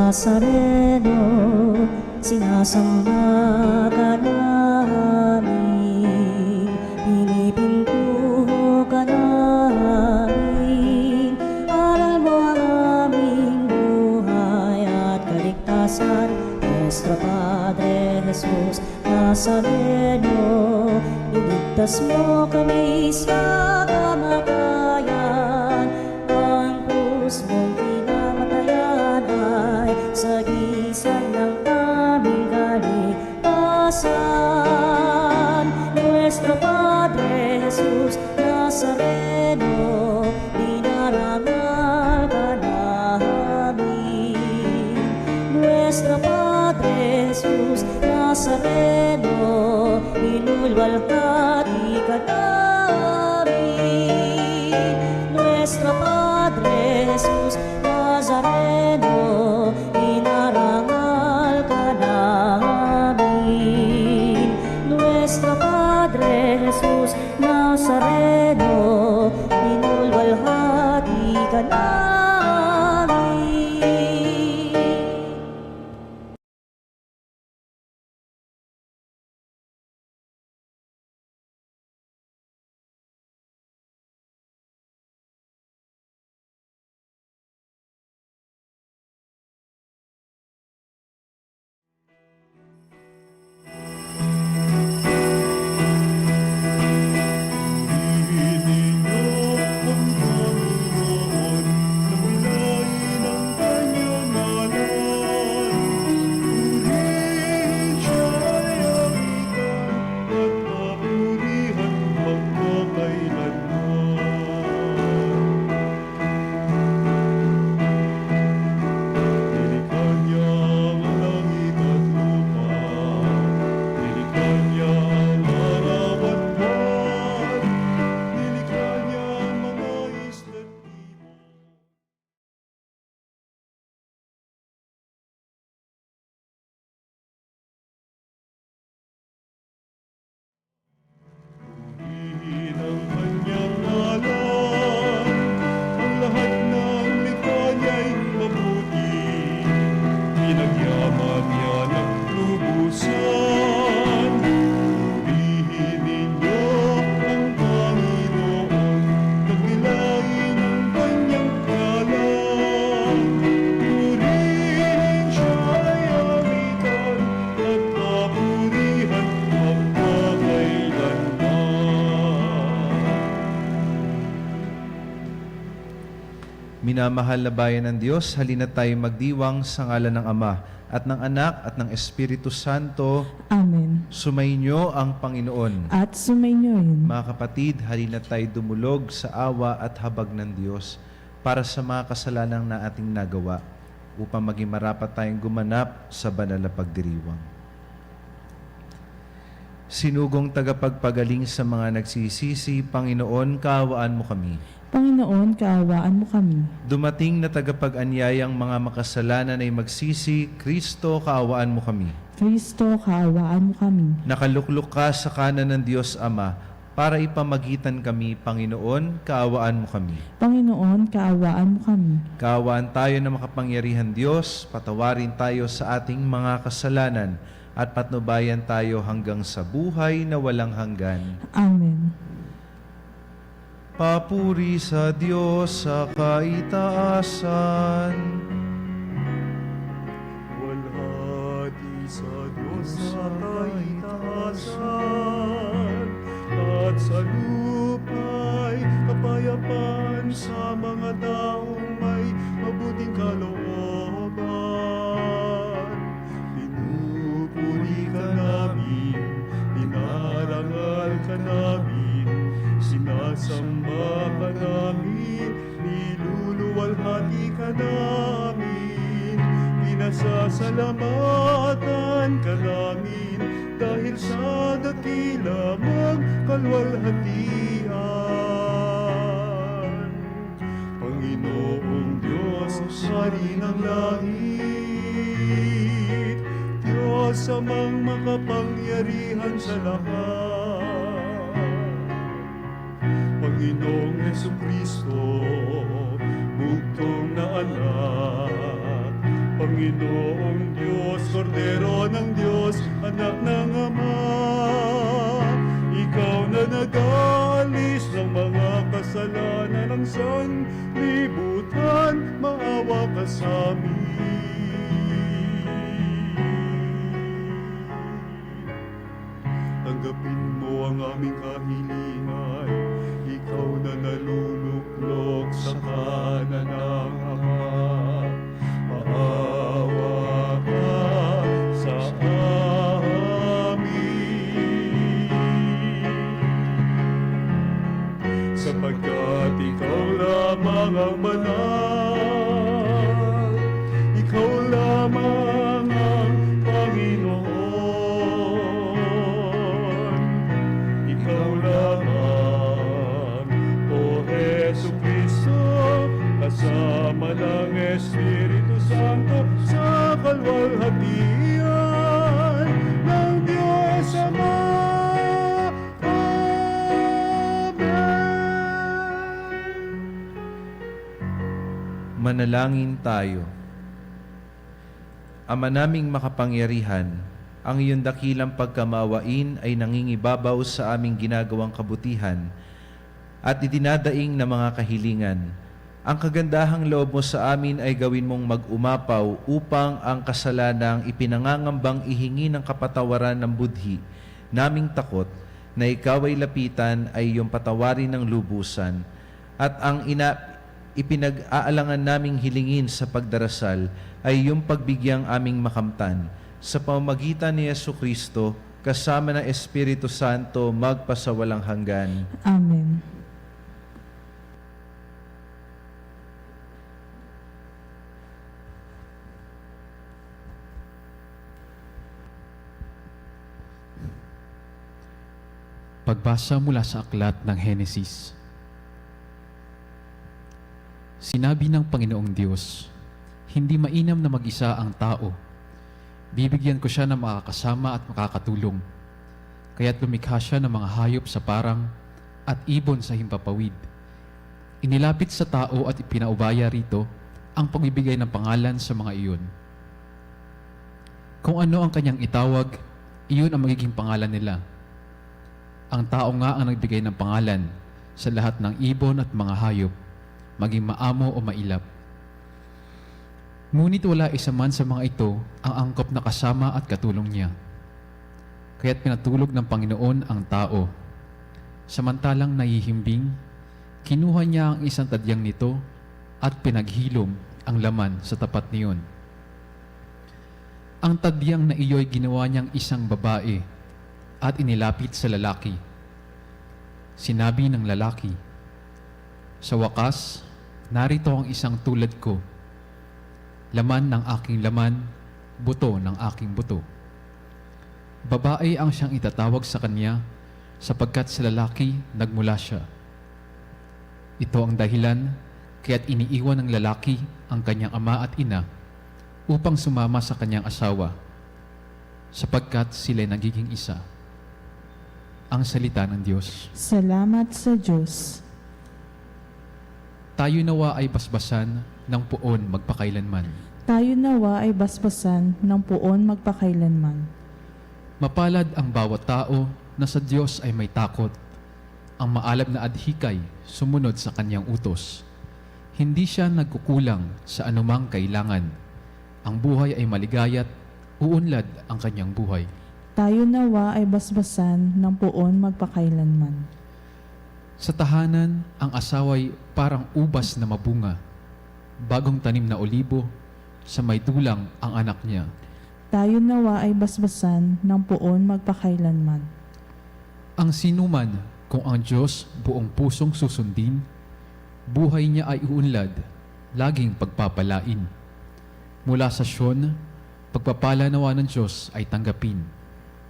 Nazareno, sinasamba ka namin, pinipintuho ka namin. Aral mo ang aming buhay at kaligtasan, Nuestro Padre Jesus Nazareno, iligtas mo kami sa kamatayan. Ang krus mong pinamatayan ay sagisag ng aming kaligtasan. Nuestro Padre Jesus Nazareno, dinarangal ka namin. Nuestro Padre Jesus Nazareno, inulwalhati ka namin. Nuestro Padre Jesus Nazareno, inarangal ka namin. Nuestro Padre Jesus Nazareno, inulwalhati ka namin. Minamahal na bayan ng Diyos, halina tayo magdiwang sa ngalan ng Ama at ng Anak at ng Espiritu Santo. Amen. Sumainyo ang Panginoon. At sumainyo rin. Mga kapatid, halina tayo dumulog sa awa at habag ng Diyos para sa mga kasalanang na ating nagawa upang maging marapat tayong gumanap sa banal na pagdiriwang. Sinugong tagapagpagaling sa mga nagsisisi, Panginoon, kaawaan mo kami. Panginoon, kaawaan mo kami. Dumating na tagapag-anyayang mga makasalanan ay magsisi, Kristo, kaawaan mo kami. Kristo, kaawaan mo kami. Nakaluklok ka sa kanan ng Diyos Ama para ipamagitan kami, Panginoon, kaawaan mo kami. Panginoon, kaawaan mo kami. Kaawaan tayo na makapangyarihan Diyos, patawarin tayo sa ating mga kasalanan at patnubayan tayo hanggang sa buhay na walang hanggan. Amen. Papuri sa Diyos sa kaitaasan. Walhati sa Diyos sa kaitaasan, at sa lupa'y kapayapaan sa mga taong may mabuting kalooban. Pinupuri ka namin, inarangal ka namin, sinasamba ka namin, niluluwalhati ka namin, pinasasalamatan ka namin, dahil sa dakila mong kalwalhatian. Panginoong Diyos, Hari ng langit, Diyos amang makapangyarihan sa lahat, Panginoong Jesucristo, bugtong na anak, Panginoong Diyos, Kordero ng Diyos, Anak ng Ama, Ikaw na nag-aalis ng mga kasalanan ng sanlibutan, maawa ka sa amin. Tanggapin mo ang aming kahilingan, Ikaw na naluluklok sa kanan ng Ama. Maawa ka sa amin, sapagkat Ikaw lamang ang banal, Ikaw lamang ang Panginoon, Ikaw lamang, O Jesucristo, kasama ng Espiritu Santo sa kalwalhatian ng Diyos Ama. Amen. Manalangin tayo. Ama naming makapangyarihan, ang iyong dakilang pagkamaawain ay nangingibabaw sa aming ginagawang kabutihan at idinadaing na mga kahilingan. Ang kagandahang loob mo sa amin ay gawin mong mag-umapaw upang ang kasalanang ipinangangambang ihingi ng kapatawaran ng budhi, naming takot na ikaw ay lapitan ay iyong patawarin ng lubusan, at ang ipinag-aalangan naming hilingin sa pagdarasal ay iyong pagbigyang aming makamtan sa pamamagitan ni Jesucristo kasama ng Espiritu Santo magpasawalang hanggan. Amen. Pagbasa mula sa aklat ng Henesis. Sinabi ng Panginoong Diyos, hindi mainam na mag-isa ang tao. Bibigyan ko siya ng makakasama at makakatulong. Kaya't lumikha siya ng mga hayop sa parang at ibon sa himpapawid. Inilapit sa tao at ipinaubaya rito ang pagbibigay ng pangalan sa mga iyon. Kung ano ang kanyang itawag, iyon ang magiging pangalan nila. Ang tao nga ang nagbigay ng pangalan sa lahat ng ibon at mga hayop, maging maamo o mailap. Ngunit wala isa man sa mga ito ang angkop na kasama at katulong niya. Kaya't pinatulog ng Panginoon ang tao. Samantalang nahihimbing, kinuha niya ang isang tadyang nito at pinaghilom ang laman sa tapat niyon. Ang tadyang na iyo'y ginawa niyang isang babae at inilapit sa lalaki. Sinabi ng lalaki, sa wakas, narito ang isang tulad ko, laman ng aking laman, buto ng aking buto. Babae ang siyang itatawag sa kanya, sapagkat sa lalaki nagmula siya. Ito ang dahilan, kaya't iniiwan ng lalaki ang kanyang ama at ina upang sumama sa kanyang asawa, sapagkat sila'y nagiging isa. Ang salita ng Diyos. Salamat sa Diyos. Tayo nawa ay basbasan ng puon magpakailanman. Tayo nawa ay basbasan ng puon magpakailanman. Mapalad ang bawat tao na sa Diyos ay may takot. Ang maalab na adhikay sumunod sa kanyang utos. Hindi siya nagkukulang sa anumang kailangan. Ang buhay ay maligaya't uunlad ang kanyang buhay. Tayo nawa ay basbasan ng puon magpakailanman. Sa tahanan, ang asaway parang ubas na mabunga. Bagong tanim na olibo, sa may dulang ang anak niya. Tayo nawa ay basbasan ng puon magpakailanman. Ang sinuman, kung ang Diyos buong pusong susundin, buhay niya ay uunlad, laging pagpapalain. Mula sa Sion, pagpapala nawa ng Diyos ay tanggapin,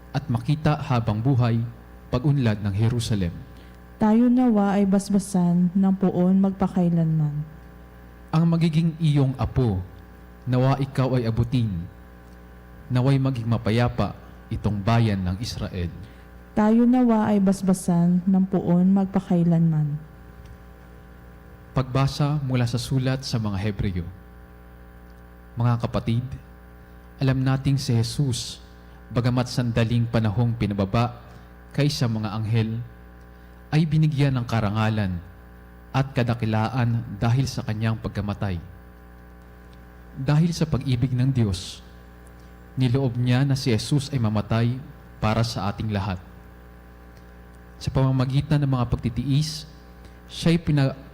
at makita habang buhay, pag-unlad ng Jerusalem. Tayo nawa ay basbasan ng puon magpakailanman. Ang magiging iyong apo, nawa ikaw ay abutin, naway maging mapayapa itong bayan ng Israel. Tayo nawa ay basbasan ng puon magpakailanman. Pagbasa mula sa sulat sa mga Hebreo. Mga kapatid, alam nating si Jesus, bagamat sandaling panahong pinababa kaysa mga anghel, ay binigyan ng karangalan at kadakilaan dahil sa kanyang pagkamatay. Dahil sa pag-ibig ng Diyos, niloob niya na si Jesus ay mamatay para sa ating lahat. Sa pamamagitan ng mga pagtitiis, siya'y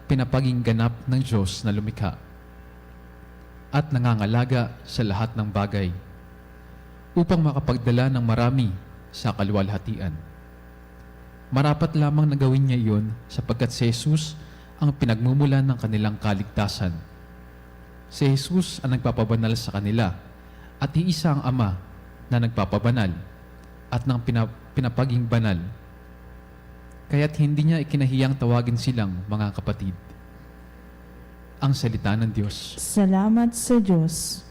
pinapaging ganap ng Diyos na lumikha at nangangalaga sa lahat ng bagay upang makapagdala ng marami sa kaluwalhatian. Marapat lamang na gawin niya iyon sapagkat si Jesus ang pinagmumulan ng kanilang kaligtasan. Si Jesus ang nagpapabanal sa kanila at iisa ang Ama na nagpapabanal at nang pinapaging banal. Kaya't hindi niya ikinahiyang tawagin silang mga kapatid. Ang salita ng Diyos. Salamat sa Diyos.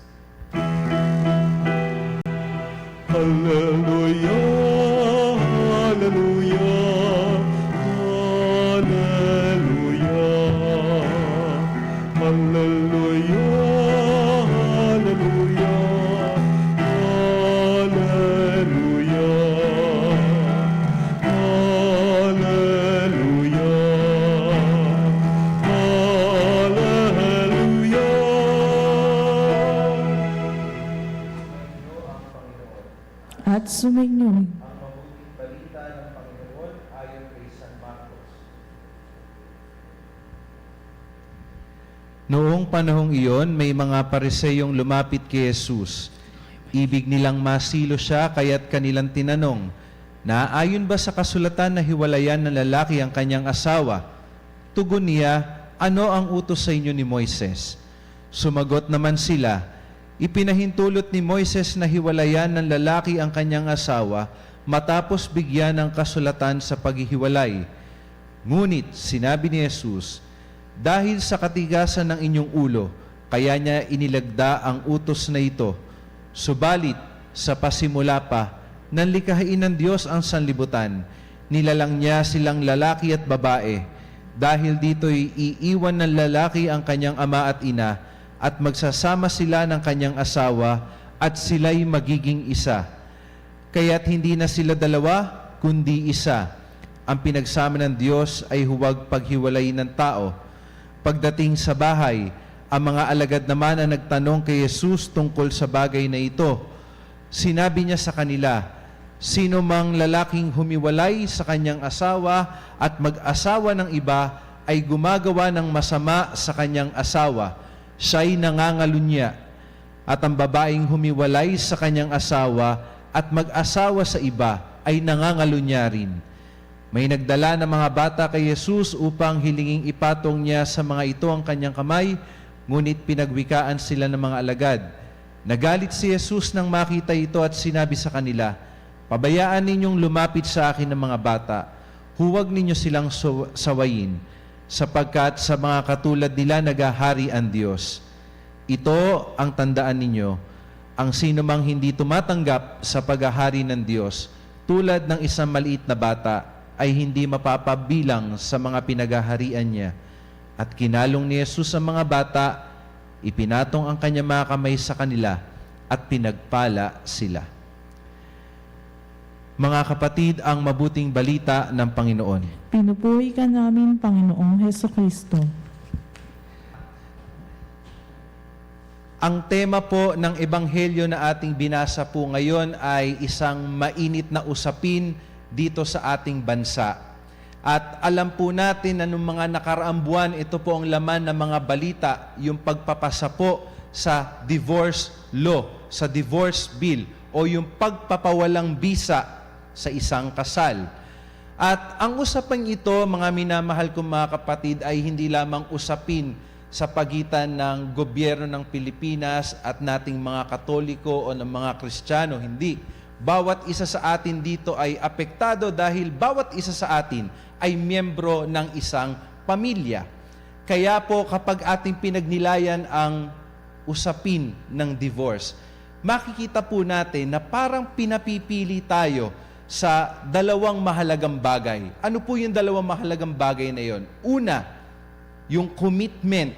Hallelujah, hallelujah, hallelujah, hallelujah, hallelujah, hallelujah, hallelujah. At sumainyo. Noong panahong iyon, may mga pariseyong lumapit kay Jesus. Ibig nilang masilo siya, kaya't kanilang tinanong, "Naayon ba sa kasulatan na hiwalayan ng lalaki ang kanyang asawa?" Tugon niya, "Ano ang utos sa inyo ni Moises?" Sumagot naman sila, "Ipinahintulot ni Moises na hiwalayan ng lalaki ang kanyang asawa matapos bigyan ng kasulatan sa paghihiwalay." Ngunit sinabi ni Jesus, "Dahil sa katigasan ng inyong ulo, kaya niya inilagda ang utos na ito. Subalit, sa pasimula pa, nang likhain ng Diyos ang sanlibutan, nilalang niya silang lalaki at babae. Dahil dito'y iiwan ng lalaki ang kanyang ama at ina, at magsasama sila ng kanyang asawa, at sila'y magiging isa. Kaya't hindi na sila dalawa, kundi isa. Ang pinagsama ng Diyos ay huwag paghiwalayin ng tao." Pagdating sa bahay, ang mga alagad naman ang nagtanong kay Jesus tungkol sa bagay na ito. Sinabi niya sa kanila, "Sino mang lalaking humiwalay sa kanyang asawa at mag-asawa ng iba ay gumagawa ng masama sa kanyang asawa. Siya'y nangangalunya. At ang babaeng humiwalay sa kanyang asawa at mag-asawa sa iba ay nangangalunya rin." May nagdala ng mga bata kay Jesus upang hilinging ipatong niya sa mga ito ang kanyang kamay, ngunit pinagwikaan sila ng mga alagad. Nagalit si Jesus nang makita ito at sinabi sa kanila, "Pabayaan ninyong lumapit sa akin ng mga bata. Huwag ninyo silang sawayin, sapagkat sa mga katulad nila nagahari ang Diyos. Ito ang tandaan ninyo, ang sino mang hindi tumatanggap sa paghahari ng Diyos, tulad ng isang maliit na bata, ay hindi mapapabilang sa mga pinaghaharian niya." At kinalong ni Jesus ang mga bata, ipinatong ang kanyang mga kamay sa kanila, at pinagpala sila. Mga kapatid, ang mabuting balita ng Panginoon. Pinupuri ka namin, Panginoong Hesukristo. Ang tema po ng ebanghelyo na ating binasa po ngayon ay isang mainit na usapin dito sa ating bansa. At alam po natin na noong mga nakaraang buwan, ito po ang laman ng mga balita, yung pagpapasa po sa divorce law, sa divorce bill, o yung pagpapawalang bisa sa isang kasal. At ang usapang ito, mga minamahal kong mga kapatid, ay hindi lamang usapin sa pagitan ng gobyerno ng Pilipinas at nating mga Katoliko o ng mga Kristiyano, hindi. Bawat isa sa atin dito ay apektado dahil bawat isa sa atin ay miyembro ng isang pamilya. Kaya po kapag ating pinagnilayan ang usapin ng divorce, makikita po natin na parang pinapipili tayo sa dalawang mahalagang bagay. Ano po yung dalawang mahalagang bagay na yon? Una, yung commitment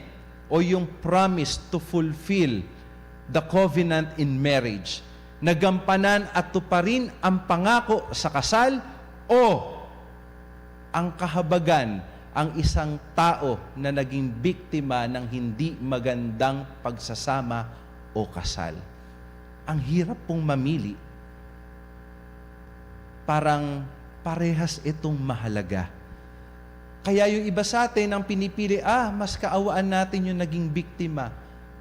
o yung promise to fulfill the covenant in marriage, nagampanan at tuparin ang pangako sa kasal, o ang kahabagan ang isang tao na naging biktima ng hindi magandang pagsasama o kasal. Ang hirap pong mamili. Parang parehas itong mahalaga. Kaya yung iba sa atin ang pinipili, mas kaawaan natin yung naging biktima.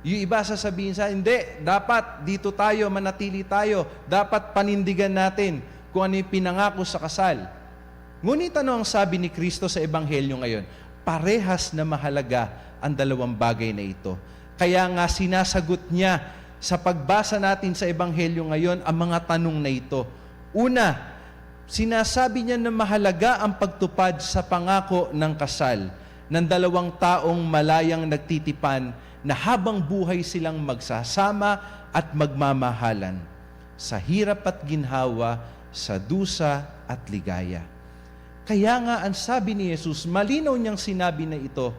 Yung iba sasabihin sa, hindi, dapat dito tayo, manatili tayo, dapat panindigan natin kung ano yung pinangako sa kasal. Ngunit ano ang sabi ni Kristo sa Ebanghelyo ngayon? Parehas na mahalaga ang dalawang bagay na ito. Kaya nga sinasagot niya sa pagbasa natin sa Ebanghelyo ngayon ang mga tanong na ito. Una, sinasabi niya na mahalaga ang pagtupad sa pangako ng kasal ng dalawang taong malayang nagtitipan na habang buhay silang magsasama at magmamahalan sa hirap at ginhawa, sa dusa at ligaya. Kaya nga ang sabi ni Jesus, malinaw niyang sinabi na ito,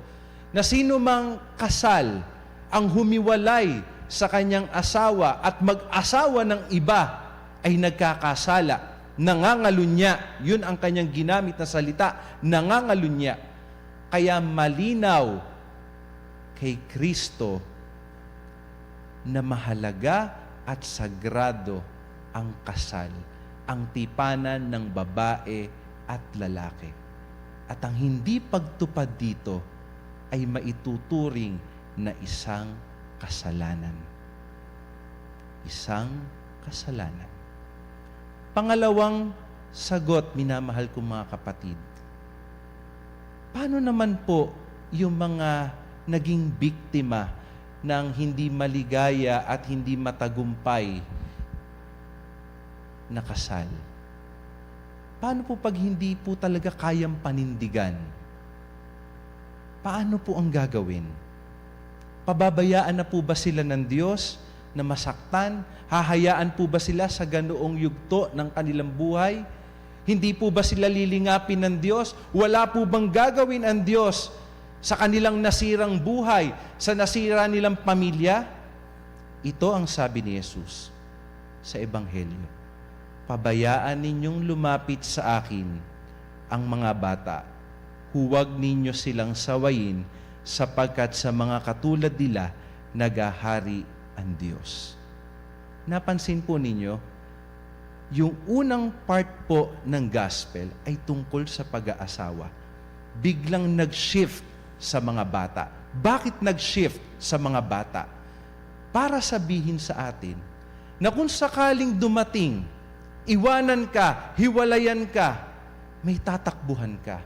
na sino mang kasal ang humiwalay sa kanyang asawa at mag-asawa ng iba ay nagkakasala, nangangalunya. Yun ang kanyang ginamit na salita, nangangalunya. Kaya malinaw kay Kristo na mahalaga at sagrado ang kasal, ang tipanan ng babae at lalaki. At ang hindi pagtupad dito ay maituturing na isang kasalanan. Isang kasalanan. Pangalawang sagot, minamahal kong mga kapatid, paano naman po yung mga naging biktima ng hindi maligaya at hindi matagumpay na kasal? Paano po pag hindi po talaga kayang panindigan? Paano po ang gagawin? Pababayaan na po ba sila ng Diyos na masaktan? Hahayaan po ba sila sa ganoong yugto ng kanilang buhay? Hindi po ba sila lilingapin ng Diyos? Wala po bang gagawin ang Diyos sa kanilang nasirang buhay, sa nasira nilang pamilya? Ito ang sabi ni Jesus sa Ebanghelyo. Pabayaan ninyong lumapit sa akin ang mga bata. Huwag ninyo silang sawayin sapagkat sa mga katulad nila nagahari ang Diyos. Napansin po ninyo, yung unang part po ng gospel ay tungkol sa pag-aasawa. Biglang nag-shift sa mga bata. Bakit nag-shift sa mga bata? Para sabihin sa atin na kung sakaling dumating, iwanan ka, hiwalayan ka, may tatakbuhan ka.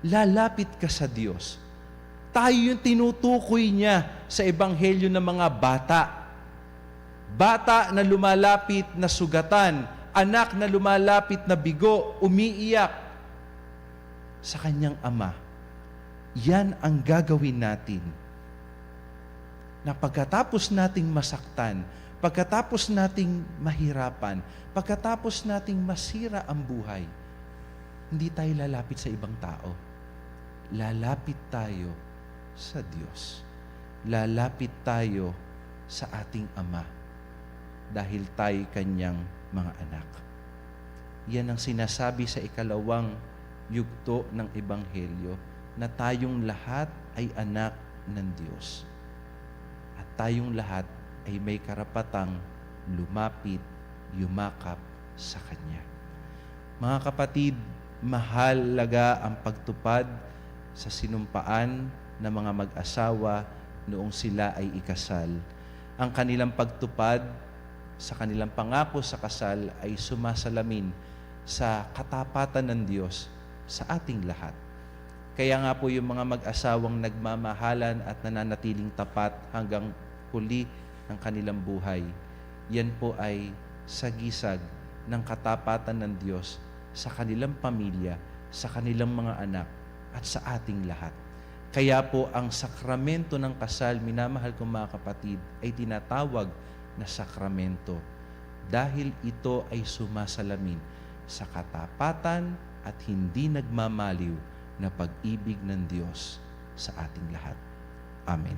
Lalapit ka sa Diyos. Tayo yung tinutukoy niya sa Ebanghelyo ng mga bata. Bata na lumalapit na sugatan, anak na lumalapit na bigo, umiiyak sa kanyang ama. Yan ang gagawin natin. Na pagkatapos nating masaktan, pagkatapos nating mahirapan, pagkatapos nating masira ang buhay, hindi tayo lalapit sa ibang tao. Lalapit tayo sa Diyos. Lalapit tayo sa ating Ama dahil tayo kanyang mga anak. Yan ang sinasabi sa ikalawang yugto ng Ebanghelyo, na tayong lahat ay anak ng Diyos. At tayong lahat ay may karapatang lumapit, yumakap sa Kanya. Mga kapatid, mahalaga ang pagtupad sa sinumpaan ng mga mag-asawa noong sila ay ikasal. Ang kanilang pagtupad sa kanilang pangako sa kasal ay sumasalamin sa katapatan ng Diyos sa ating lahat. Kaya nga po yung mga mag-asawang nagmamahalan at nananatiling tapat hanggang huli ng kanilang buhay, yan po ay sagisag ng katapatan ng Diyos sa kanilang pamilya, sa kanilang mga anak, at sa ating lahat. Kaya po ang sakramento ng kasal, minamahal kong mga kapatid, ay tinatawag na sakramento dahil ito ay sumasalamin sa katapatan at hindi nagmamaliw na pag-ibig ng Diyos sa ating lahat. Amen.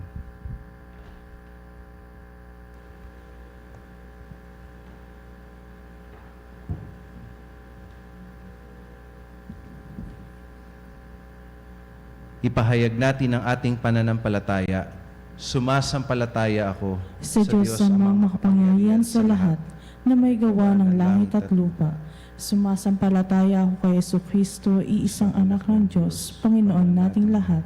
Ipahayag natin ang ating pananampalataya. Sumasampalataya ako Sa Diyos amang makapangyarihan sa lahat, na may gawa ng langit at lupa. Sumasampalataya ako kay Jesucristo, iisang anak ng Diyos, Panginoon nating lahat.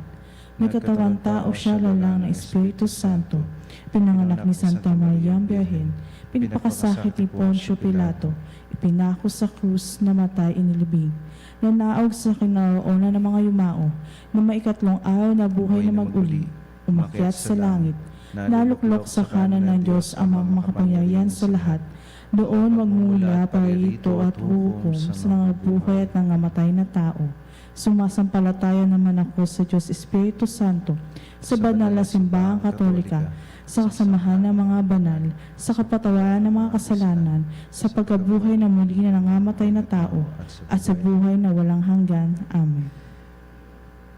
May katawang tao siya, lalang ng Espiritu Santo. Pinanganak ni Santa Maria ang Birhen. Pinapakasakit ni Poncio Pilato. Ipinako sa krus, namatay, inilibing. Nanaog sa kinaroonan ng mga yumao, na maikatlong araw na buhay na mag-uli. Umakyat sa langit, naluklok sa kanan ng Diyos amang makapangyarihan sa lahat. Doon magmula parito at hukom sa mga buhay at nangamatay na tao. Sumasampalataya naman ako sa Diyos Espiritu Santo, sa banal na simbahang katolika, sa kasamahan ng mga banal, sa kapatawaran ng mga kasalanan, sa pagkabuhay na muli na nangamatay na tao, at sa buhay na walang hanggan. Amen.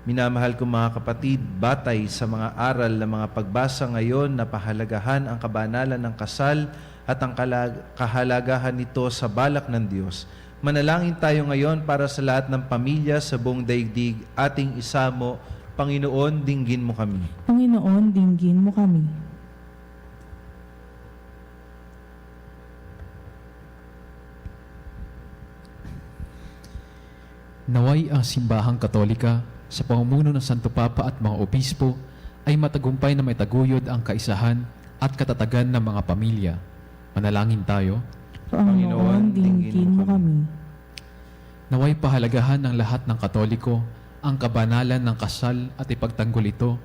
Minamahal kong mga kapatid, batay sa mga aral na mga pagbasa ngayon na pahalagahan ang kabanalan ng kasal at ang kahalagahan nito sa balak ng Diyos. Manalangin tayo ngayon para sa lahat ng pamilya sa buong daigdig. Ating isamo, Panginoon, dinggin mo kami. Panginoon, dinggin mo kami. Naway ang simbahang katolika sa pamumuno ng Santo Papa at mga obispo ay matagumpay na may taguyod ang kaisahan at katatagan ng mga pamilya. Manalangin tayo. Panginoon, dinggin mo kami. Naway pahalagahan ng lahat ng Katoliko ang kabanalan ng kasal at ipagtanggol ito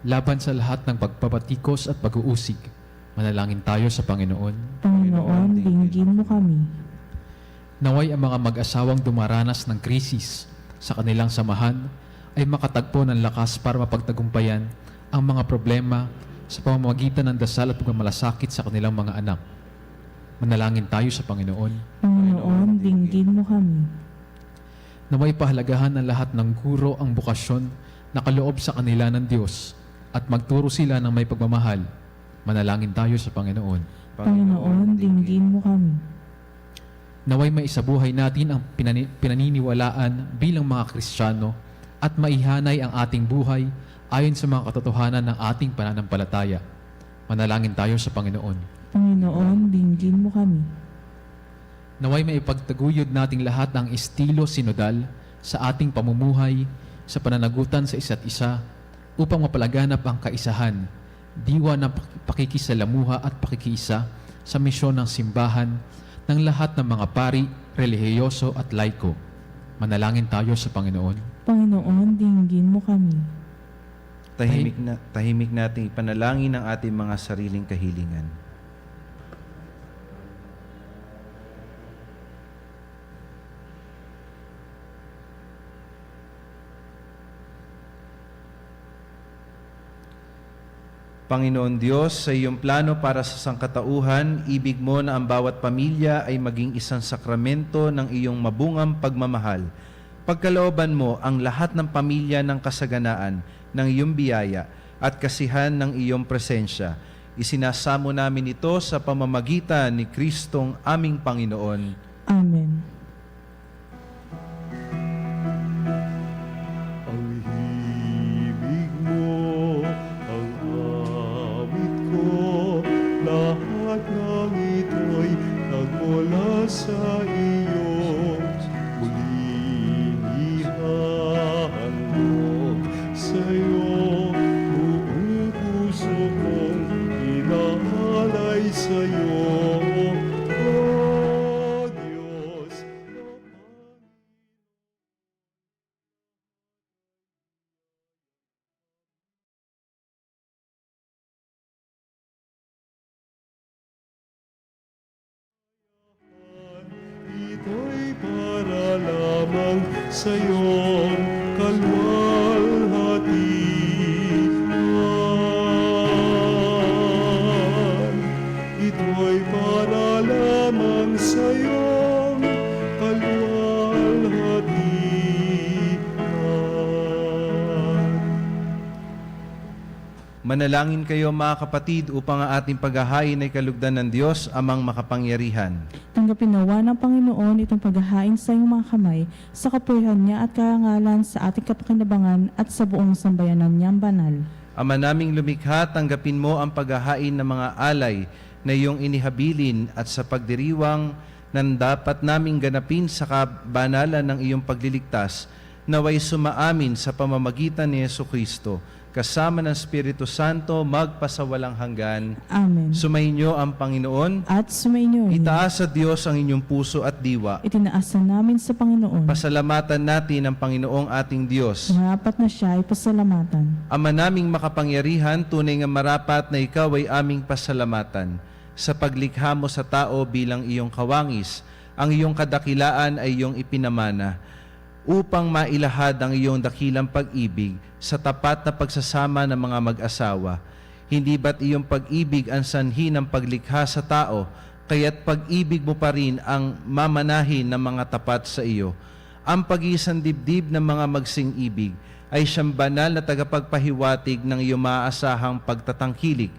laban sa lahat ng pagpapatikos at pag-uusig. Manalangin tayo sa Panginoon. Panginoon, dinggin mo kami. Naway ang mga mag-asawang dumaranas ng krisis sa kanilang samahan ay makatagpo ng lakas para mapagtagumpayan ang mga problema sa pamamagitan ng dasal at pagmamalasakit sa kanilang mga anak. Manalangin tayo sa Panginoon. Panginoon, dinggin mo kami. Naway pahalagahan ng lahat ng guro ang bukasyon na kaloob sa kanila ng Diyos at magturo sila ng may pagmamahal. Manalangin tayo sa Panginoon. Panginoon, dinggin mo kami. Naway maisabuhay natin ang pinaniniwalaan bilang mga Kristiyano at maihanay ang ating buhay ayon sa mga katotohanan ng ating pananampalataya. Manalangin tayo sa Panginoon. Panginoon, dinggin mo kami. Naway maipagtaguyod nating lahat ang estilo sinodal sa ating pamumuhay, sa pananagutan sa isa't isa, upang mapalaganap ang kaisahan, diwa ng pakikisalamuha at pakikiisa sa misyon ng simbahan ng lahat ng mga pari, relihiyoso at laiko. Manalangin tayo sa Panginoon. Panginoon, dinggin mo kami. Tahimik nating ipanalangin ang ating mga sariling kahilingan. Panginoon Diyos, sa iyong plano para sa sangkatauhan, ibig mo na ang bawat pamilya ay maging isang sakramento ng iyong mabungang pagmamahal. Pagkalooban mo ang lahat ng pamilya ng kasaganaan ng iyong biyaya at kasihan ng iyong presensya. Isinasamo namin ito sa pamamagitan ni Kristong aming Panginoon. Amen. Ang himig mo, ang awit ko, lahat ng ito'y nagmula sa iyo. Muling ihandog sa iyo, buong puso kong inaalay sa iyo. O Diyos, ito'y para lamang sa iyong kalwalhatian. Ito'y para lamang sa iyong kalwalhatian. Manalangin kayo mga kapatid upang ang ating paghahain ay kalugdan ng Diyos amang makapangyarihan. Tanggapin nawa ng Panginoon itong paghahain sa iyong mga kamay, sa kapurihan niya at karangalan sa ating kapakinabangan at sa buong sambayanan niyang banal. Ama naming lumikha, tanggapin mo ang paghahain ng mga alay na iyong inihabilin at sa pagdiriwang ng dapat naming ganapin sa kabanalan ng iyong pagliligtas, naway sumaamin sa pamamagitan ni Jesucristo, kasama ng Espiritu Santo, magpasawalang hanggan. Amen. Sumainyo ang Panginoon. At sumainyo. Itaas sa Diyos ang inyong puso at diwa. Itinaasan namin sa Panginoon. Pasalamatan natin ang Panginoong ating Diyos. Marapat na siya ay pasalamatan. Ama naming makapangyarihan, tunay nga marapat na ikaw ay aming pasalamatan. Sa paglikha mo sa tao bilang iyong kawangis, ang iyong kadakilaan ay iyong ipinamana, upang mailahad ang iyong dakilang pag-ibig sa tapat na pagsasama ng mga mag-asawa. Hindi ba't iyong pag-ibig ang sanhi ng paglikha sa tao, kaya't pag-ibig mo pa rin ang mamanahin ng mga tapat sa iyo. Ang pag-iisang dibdib ng mga magsing-ibig ay siyang banal na tagapagpahiwatig ng iyong maaasahang pagtatangkilik.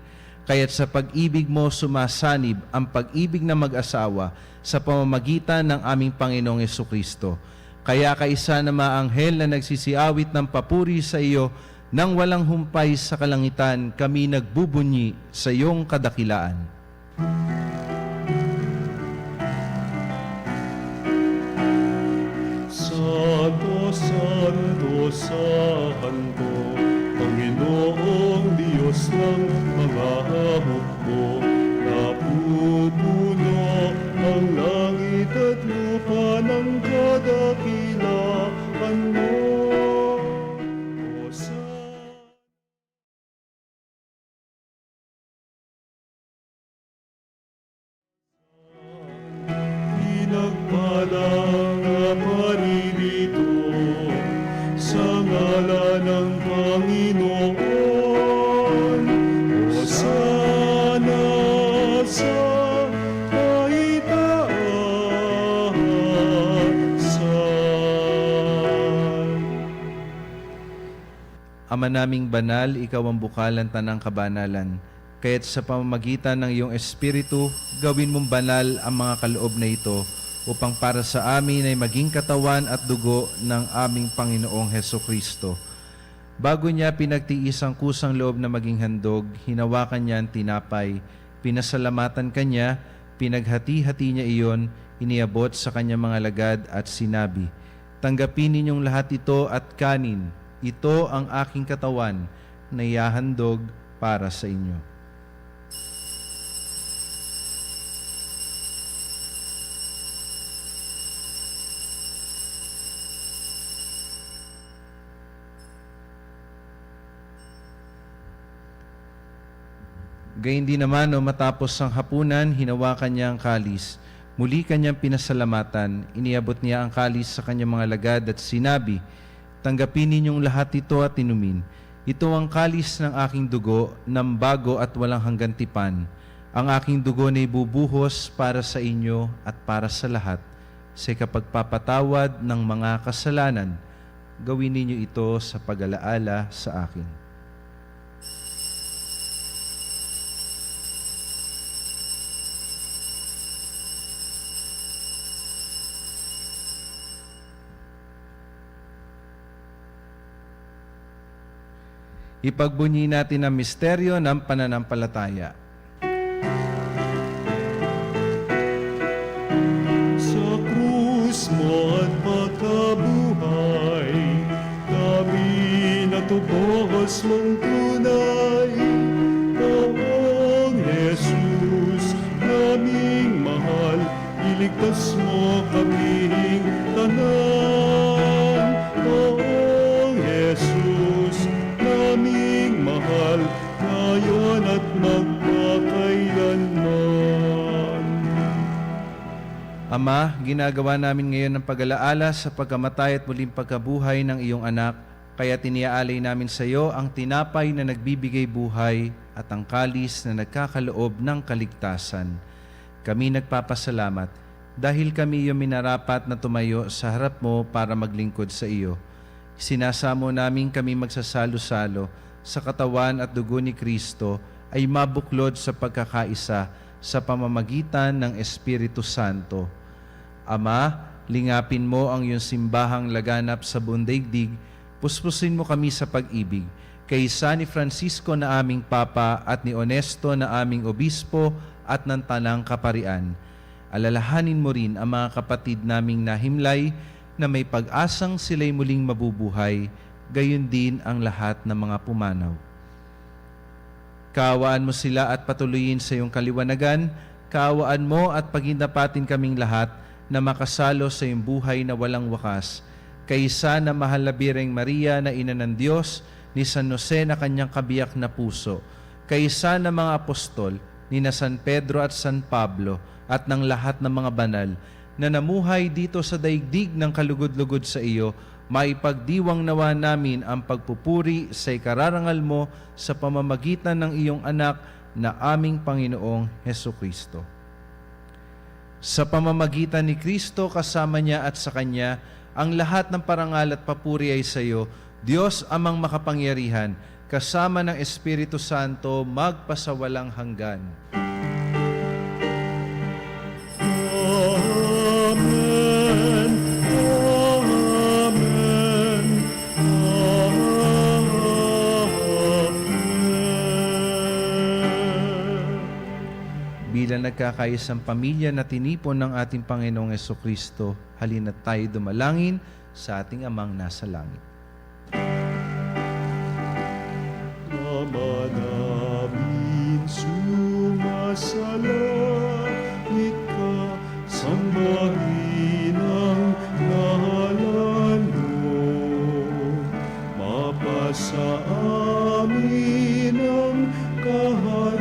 Kaya't sa pag-ibig mo sumasanib ang pag-ibig ng mag-asawa sa pamamagitan ng aming Panginoong Jesucristo. Kaya kaisa na mga anghel na nagsisiawit ng papuri sa iyo, nang walang humpay sa kalangitan, kami nagbubunyi sa iyong kadakilaan. Santo, Santo, Santo, Panginoong Diyos ng mga hukbo, napupuno ang langit at lupa ng kadakilaan mo. Pinagpalang na paririto sa ngalan ng Panginoon. Hosana sa Ama naming banal, ikaw ang bukalan tanang kabanalan. Kaya't sa pamamagitan ng iyong Espiritu, gawin mong banal ang mga kaloob na ito upang para sa amin ay maging katawan at dugo ng aming Panginoong Hesukristo. Bago niya pinagtiis ang kusang loob na maging handog, hinawakan niya ang tinapay, pinasalamatan kanya, pinaghati-hati niya iyon, iniabot sa kanyang mga lagad at sinabi, "Tanggapin ninyong lahat ito at kanin. Ito ang aking katawan na ihahandog para sa inyo." Gayun din naman, matapos ang hapunan, hinawakan niya ang kalis. Muli kanyang pinasalamatan, iniabot niya ang kalis sa kanyang mga lagad at sinabi, "Tanggapin ninyong lahat ito at inumin. Ito ang kalis ng aking dugo, ng bago at walang hanggang tipan. Ang aking dugo na ibubuhos para sa inyo at para sa lahat. Sa kapagpapatawad ng mga kasalanan, gawin ninyo ito sa pag-alaala sa akin." Ipagbunyi natin ang misteryo ng pananampalataya. Sa krus mo at pagkabuhay, kami natubos mong tunay. Poong Jesus, naming mahal, iligtas mo kaming tanan. Poong Jesus, naming mahal, ngayon at magpakailanman. Ama, ginagawa namin ngayon ang pag-alaala sa pagkamatay at muling pagkabuhay ng iyong anak, kaya tiniaalay namin sa iyo ang tinapay na nagbibigay buhay at ang kalis na nagkakaloob ng kaligtasan. Kami nagpapasalamat dahil kami iyong minarapat na tumayo sa harap mo para maglingkod sa iyo. Sinasamo namin kami magsasalo-salo sa katawan at dugo ni Kristo ay mabuklod sa pagkakaisa sa pamamagitan ng Espiritu Santo. Ama, lingapin mo ang iyong simbahang laganap sa buong daigdig, puspusin mo kami sa pag-ibig, kaysa ni Francisco na aming Papa at ni Onesto na aming Obispo at ng Tanang Kaparian. Alalahanin mo rin ang mga kapatid naming nahimlay na may pag-asang sila'y muling mabubuhay, gayon din ang lahat ng mga pumanaw. Kaawaan mo sila at patuloyin sa iyong kaliwanagan, kaawaan mo at pagindapatin kaming lahat na makasalo sa iyong buhay na walang wakas, kaysa na mahal na Birheng Maria na ina ng Diyos, ni San Jose na kanyang kabiyak na puso, kaysa na mga apostol, ni na San Pedro at San Pablo, at ng lahat ng mga banal, na namuhay dito sa daigdig ng kalugod-lugod sa iyo, maipagdiwang nawa namin ang pagpupuri sa ikararangal mo sa pamamagitan ng iyong anak na aming Panginoong Hesukristo. Sa pamamagitan ni Kristo, kasama niya at sa Kanya, ang lahat ng parangal at papuri ay sa iyo, Diyos amang makapangyarihan, kasama ng Espiritu Santo, magpasawalang hanggan. Amen. Amen. Amen. Bilang nagkakaisang pamilya na tinipon ng ating Panginoong Hesukristo, halina't tayo dumalangin sa ating Amang nasa langit. Ama namin, sumasalangit ka, sambahin ang ngalan mo. Mapasa amin ang kaharian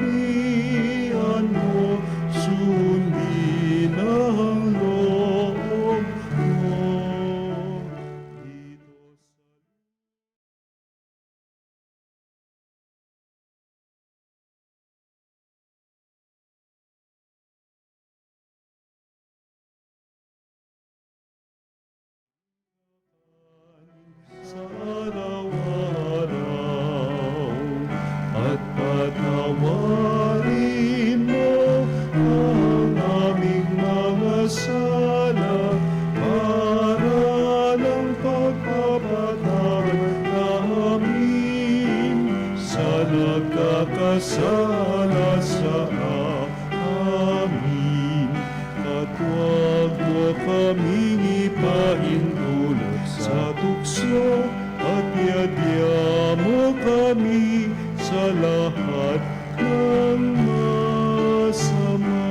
mo, sundin ang loob mo. Sa araw-araw at patawarin mo ang aming mga sala para ng pagpapatawad namin sa nagkakasala sa amin. At huwag mo kaming ipahintulot sa tukso at iadya mo kami sa lahat ng masama.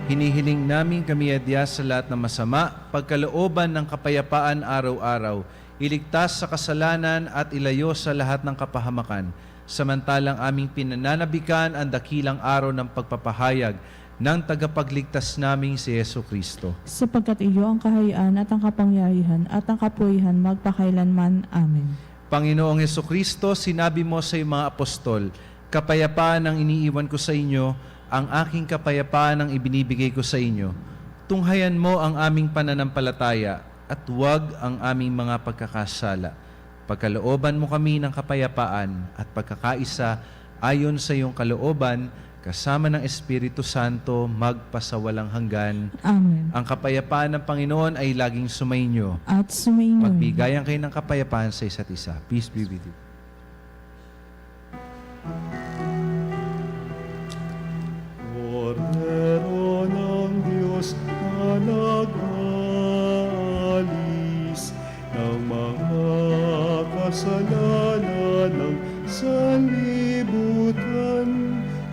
Hinihiling namin kami adya sa lahat ng masama, pagkalooban ng kapayapaan araw-araw, iligtas sa kasalanan at ilayo sa lahat ng kapahamakan, samantalang aming pinananabikan ang dakilang araw ng pagpapahayag ng tagapagligtas naming si Hesukristo. Sapagkat iyo ang kahayaan at ang kapangyarihan at ang kapuyahan magpakailanman. Amen. Panginoong Hesukristo, sinabi mo sa iyong mga apostol, kapayapaan ang iniiwan ko sa inyo, ang aking kapayapaan ang ibinibigay ko sa inyo. Tunghayan mo ang aming pananampalataya at huwag ang aming mga pagkakasala. Pagkalooban mo kami ng kapayapaan at pagkakaisa ayon sa iyong kalooban, kasama ng Espiritu Santo, magpasawalang hanggan. Amen. Ang kapayapaan ng Panginoon ay laging sumainyo. At sumainyo. Magbigayan kayo ng kapayapaan sa isa't isa. Peace be with you. Kordero ng Diyos na nag-alis ng mga kasalanan ng sanlibutan,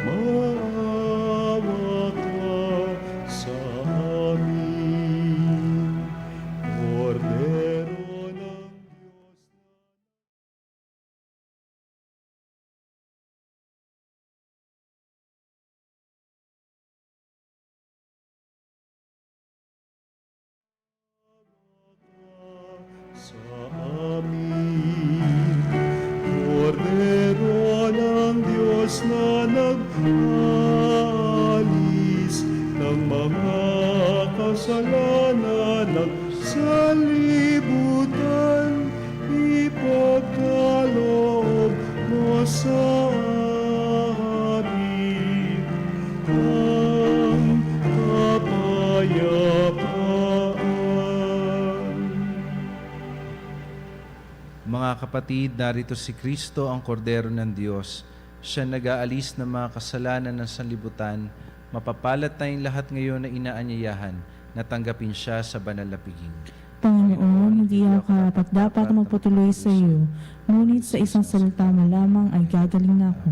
maawa ka sa amin. Kordero ng Diyos sa amin. Kordero ng Diyos na nag-alis ng mga kasalanan ng sanlibutan, ipagkaloob sa amin ang kapayapaan. Mga kapatid, narito si Kristo ang kordero ng Diyos. Siya nag-aalis ng mga kasalanan ng sanlibutan. Mapapalad tayong lahat ngayon na inaanyayahan na tanggapin siya sa banal na piging. Panginoon, hindi ako karapat-dapat magpatuloy sa iyo, ngunit sa isang salita mo lamang ay gagaling na ako.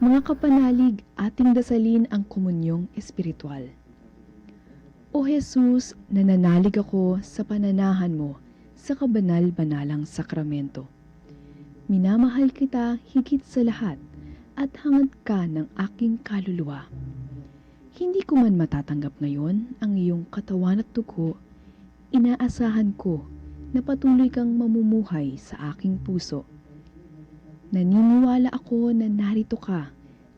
Mga kapanalig, ating dasalin ang komunyong espiritual. O Jesus, nananalig ako sa pananahan mo sa kabanal-banalang sakramento. Minamahal kita higit sa lahat at hangad ka ng aking kaluluwa. Hindi ko man matatanggap ngayon ang iyong katawan at dugo, inaasahan ko na patuloy kang mamumuhay sa aking puso. Naniniwala ako na narito ka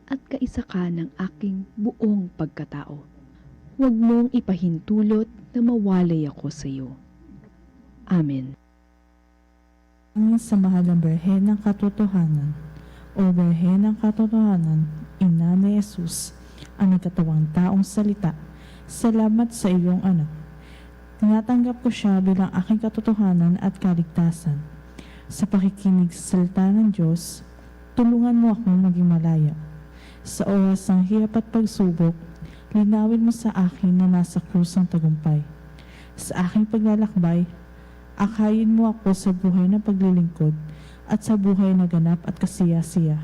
at kaisa ka ng aking buong pagkatao. Huwag mong ipahintulot na mawalay ako sa iyo. Amen. Ang sa mahal ng Birhen ng Katotohanan, o Birhen ng Katotohanan, Ina ni Jesus, ang nagkatawang taong salita, salamat sa iyong anak. Tinatanggap ko siya bilang aking katotohanan at kaligtasan. Sa pakikinig sa salita ng Diyos, tulungan mo akong maging malaya. Sa oras ng hirap at pagsubok, linawin mo sa akin na nasa krus ang tagumpay. Sa aking paglalakbay, akayin mo ako sa buhay na paglilingkod at sa buhay na ganap at kasiya-siya.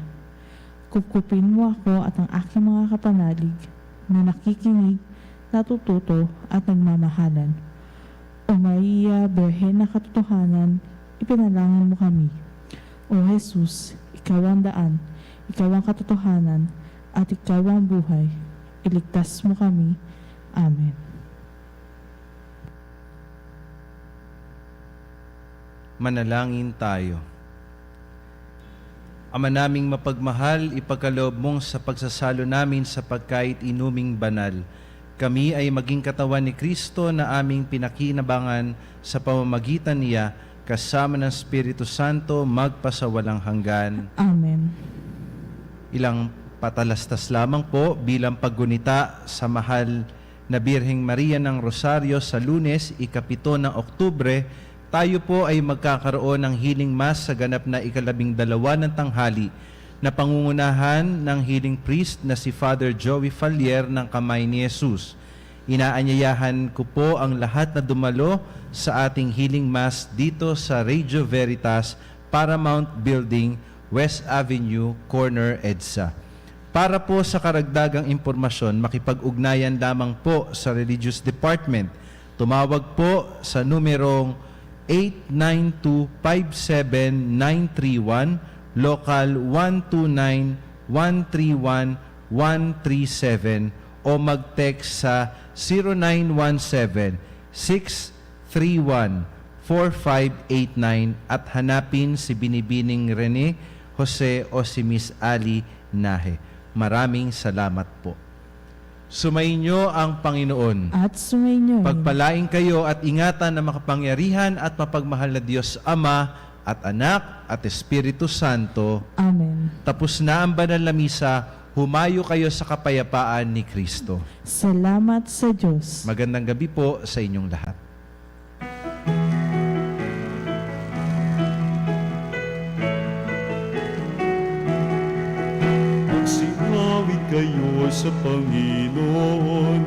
Kupkupin mo ako at ang aking mga kapanalig na nakikinig, natututo at nagmamahalan. O Maria, Birhen na Katotohanan, ipinalangin mo kami. O Jesus, ikaw ang daan, ikaw ang katotohanan, at ikaw ang buhay. Iligtas mo kami. Amen. Manalangin tayo. Ama naming mapagmahal, ipagkaloob mong sa pagsasalo namin sa pagkait inuming banal, kami ay maging katawan ni Kristo na aming pinakinabangan sa pamamagitan niya kasama ng Espiritu Santo magpasawalang hanggan. Amen. Ilang patalastas lamang po bilang paggunita sa mahal na Birheng Maria ng Rosario sa Lunes, ika-7 ng Oktubre, tayo po ay magkakaroon ng healing mass sa ganap na ika-12 ng tanghali na pangungunahan ng healing priest na si Father Joey Fallier ng Kamay ni Jesus. Inaanyayahan ko po ang lahat na dumalo sa ating healing mass dito sa Radio Veritas, Paramount Building, West Avenue, Corner, EDSA. Para po sa karagdagang impormasyon, makipag-ugnayan lamang po sa Religious Department. Tumawag po sa numerong 892-57931, Local 129-131-137 o mag-text sa 0917-631-4589 at hanapin si Binibining Rene Jose o si Miss Ali Nahe. Maraming salamat po. Sumainyo ang Panginoon. At sumainyo. Pagpalain kayo at ingatan na makapangyarihan at mapagmahal na Diyos Ama at Anak at Espiritu Santo. Amen. Tapos na ang banal na misa, humayo kayo sa kapayapaan ni Kristo. Salamat sa Diyos. Magandang gabi po sa inyong lahat. Magsiawit kayo sa Panginoon.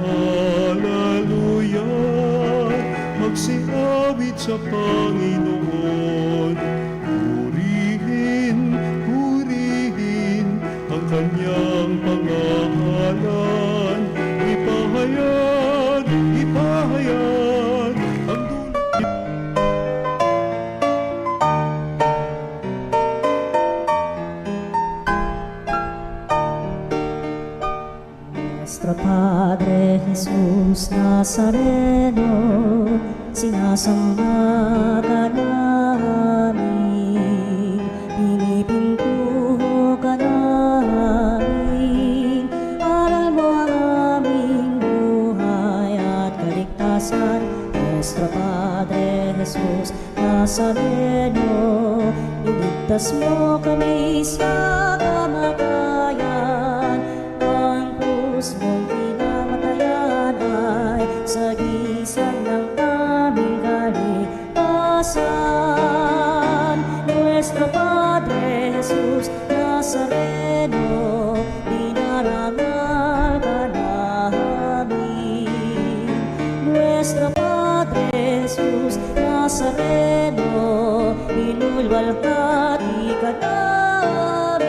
Hallelujah! Magsiawit sa Panginoon. Purihin, purihin ang kanyang pangalan. Ipahayag, ipahayag ang dulo. Nuestro Padre Jesus Nazareno, sinasamba ka namin, pinipintuho ka namin, kaligtasan. Nuestro Padre Jesus Nazareno, iligtas mo kami sa kamatayan. Ang krus mong pinamatayan ay sagisag ng aming kaligtasan. Nuestro Padre Jesus Nazareno, dinarangal ka namin. Nuestro Padre Jesus Nazareno, inulwalhati ka namin.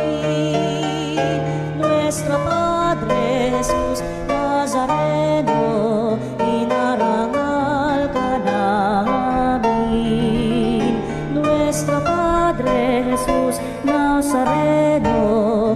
Nuestro Padre Jesus Nazareno, inarangal ka namin. Nuestro Padre Jesus Nazareno,